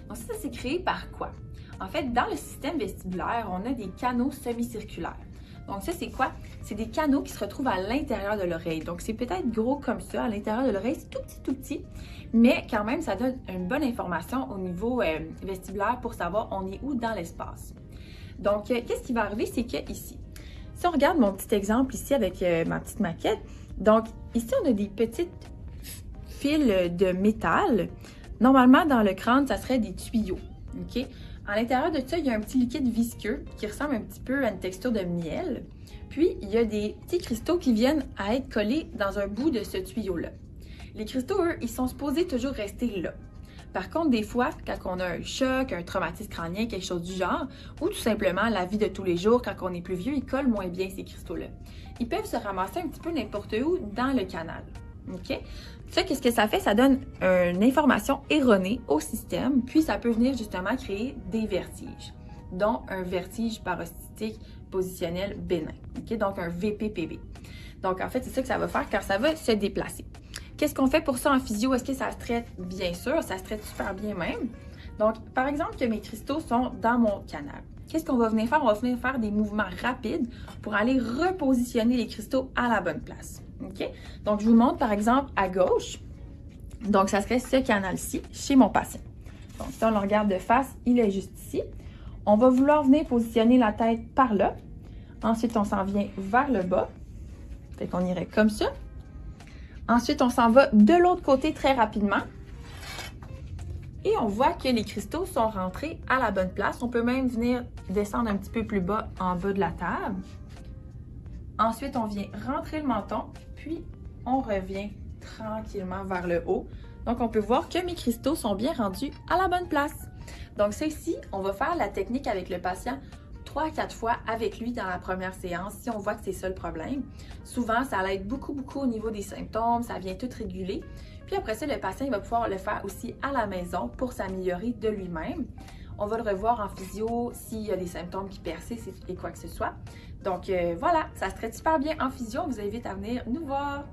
Donc ça c'est créé par quoi? En fait, dans le système vestibulaire, on a des canaux semi-circulaires. Donc ça, c'est quoi? C'est des canaux qui se retrouvent à l'intérieur de l'oreille. Donc c'est peut-être gros comme ça, à l'intérieur de l'oreille, c'est tout petit, mais quand même, ça donne une bonne information au niveau vestibulaire pour savoir on est où dans l'espace. Donc, qu'est-ce qui va arriver, c'est que ici, si on regarde mon petit exemple ici avec ma petite maquette, donc ici, on a des petites fils de métal. Normalement, dans le crâne, ça serait des tuyaux, OK? À l'intérieur de ça, il y a un petit liquide visqueux qui ressemble un petit peu à une texture de miel. Puis, il y a des petits cristaux qui viennent à être collés dans un bout de ce tuyau-là. Les cristaux, eux, ils sont supposés toujours rester là. Par contre, des fois, quand on a un choc, un traumatisme crânien, quelque chose du genre, ou tout simplement la vie de tous les jours, quand on est plus vieux, ils collent moins bien ces cristaux-là. Ils peuvent se ramasser un petit peu n'importe où dans le canal. OK? Ça, qu'est-ce que ça fait? Ça donne une information erronée au système, puis ça peut venir justement créer des vertiges, dont un vertige parostytique positionnel bénin. OK? Donc, un VPPB. Donc, en fait, c'est ça que ça va faire quand ça va se déplacer. Qu'est-ce qu'on fait pour ça en physio? Est-ce que ça se traite? Bien sûr, ça se traite super bien même. Donc, par exemple, que mes cristaux sont dans mon canal. Qu'est-ce qu'on va venir faire? On va venir faire des mouvements rapides pour aller repositionner les cristaux à la bonne place. OK? Donc, je vous montre par exemple à gauche. Donc, ça serait ce canal-ci chez mon patient. Donc, si on le regarde de face, il est juste ici. On va vouloir venir positionner la tête par là. Ensuite, on s'en vient vers le bas. Fait qu'on irait comme ça. Ensuite, on s'en va de l'autre côté très rapidement. Et on voit que les cristaux sont rentrés à la bonne place. On peut même venir descendre un petit peu plus bas en bas de la table. Ensuite, on vient rentrer le menton, puis on revient tranquillement vers le haut. Donc, on peut voir que mes cristaux sont bien rendus à la bonne place. Donc, ça ici, on va faire la technique avec le patient 3 à 4 fois avec lui dans la première séance si on voit que c'est ça le problème. Souvent, ça l'aide beaucoup au niveau des symptômes, ça vient tout réguler. Puis après ça, le patient il va pouvoir le faire aussi à la maison pour s'améliorer de lui-même. On va le revoir en physio s'il y a des symptômes qui persistent et quoi que ce soit. Donc voilà, ça se traite super bien en physio. On vous invite à venir nous voir.